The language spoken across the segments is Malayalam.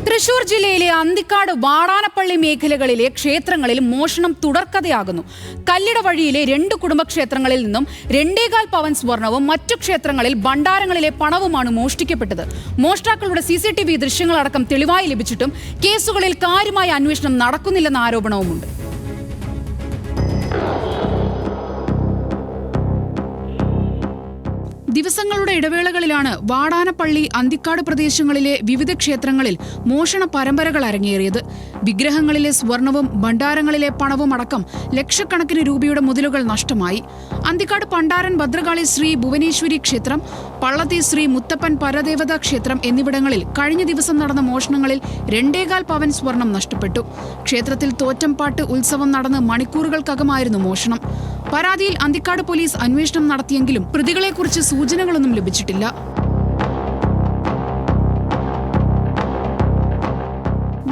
തൃശൂർ ജില്ലയിലെ അന്തിക്കാട് വാടാനപ്പള്ളി മേഖലകളിലെ ക്ഷേത്രങ്ങളിൽ മോഷണം തുടർക്കഥയാകുന്നു. കല്ലിട വഴിയിലെ 2 കുടുംബക്ഷേത്രങ്ങളിൽ നിന്നും 2.25 പവൻ സ്വർണവും മറ്റു ക്ഷേത്രങ്ങളിൽ ഭണ്ഡാരങ്ങളിലെ പണവുമാണ് മോഷ്ടിക്കപ്പെട്ടത്. മോഷ്ടാക്കളുടെ CCTV ദൃശ്യങ്ങളടക്കം തെളിവായി ലഭിച്ചിട്ടും കേസുകളിൽ കാര്യമായ അന്വേഷണം നടക്കുന്നില്ലെന്ന ആരോപണവുമുണ്ട്. ദിവസങ്ങളുടെ ഇടവേളകളിലാണ് വാടാനപ്പള്ളി, അന്തിക്കാട് പ്രദേശങ്ങളിലെ വിവിധ ക്ഷേത്രങ്ങളിൽ മോഷണ പരമ്പരകൾ അരങ്ങേറിയത്. വിഗ്രഹങ്ങളിലെ സ്വർണവും ഭണ്ഡാരങ്ങളിലെ പണവും അടക്കം ലക്ഷക്കണക്കിന് രൂപയുടെ മുതലുകൾ നഷ്ടമായി. അന്തിക്കാട് പണ്ടാരൻ ഭദ്രകാളി ശ്രീ ഭുവനേശ്വരി ക്ഷേത്രം, പള്ളത്തി ശ്രീ മുത്തപ്പൻ പരദേവതാ ക്ഷേത്രം എന്നിവിടങ്ങളിൽ കഴിഞ്ഞ ദിവസം നടന്ന മോഷണങ്ങളിൽ 2.25 പവൻ സ്വർണം നഷ്ടപ്പെട്ടു. ക്ഷേത്രത്തിൽ തോറ്റംപാട്ട് ഉത്സവം നടന്ന് മണിക്കൂറുകൾക്കകമായിരുന്നു മോഷണം. പരാതിയിൽ അന്തിക്കാട് പോലീസ് അന്വേഷണം നടത്തിയെങ്കിലും പ്രതികളെക്കുറിച്ച് സൂചനകളൊന്നും ലഭിച്ചിട്ടില്ല.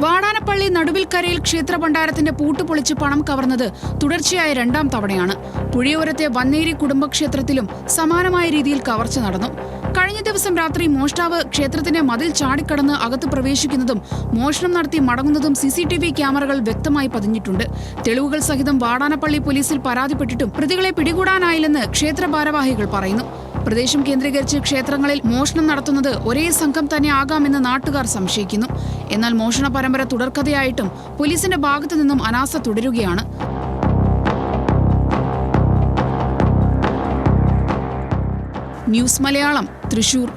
വാടാനപ്പള്ളി നടുവിൽക്കരയിൽ ക്ഷേത്ര ഭണ്ഡാരത്തിന്റെ പൂട്ട് പൊളിച്ച് പണം കവർന്നത് തുടർച്ചയായ 2ാം തവണയാണ്. പുഴയോരത്തെ വന്നേരി കുടുംബക്ഷേത്രത്തിലും സമാനമായ രീതിയിൽ കവർച്ച നടന്നു. കഴിഞ്ഞ ദിവസം രാത്രി മോഷ്ടാവ് ക്ഷേത്രത്തിന്റെ മതിൽ ചാടിക്കടന്ന് അകത്ത് പ്രവേശിക്കുന്നതും മോഷണം നടത്തി മടങ്ങുന്നതും CCTV ക്യാമറകൾ വ്യക്തമായി പതിഞ്ഞിട്ടുണ്ട്. തെളിവുകൾ സഹിതം വാടാനപ്പള്ളി പോലീസിൽ പരാതിപ്പെട്ടിട്ടും പ്രതികളെ പിടികൂടാനായില്ലെന്ന് ക്ഷേത്ര ഭാരവാഹികൾ പറയുന്നു. പ്രദേശം കേന്ദ്രീകരിച്ച് ക്ഷേത്രങ്ങളിൽ മോഷണം നടത്തുന്നത് ഒരേ സംഘം തന്നെ ആകാമെന്ന് നാട്ടുകാർ സംശയിക്കുന്നു. എന്നാൽ മോഷണ പരമ്പര തുടർക്കഥയായിട്ടും പോലീസിന്റെ ഭാഗത്തു നിന്നും അനാസ്ഥ തുടരുകയാണ്. ന്യൂസ് മലയാളം, തൃശൂർ.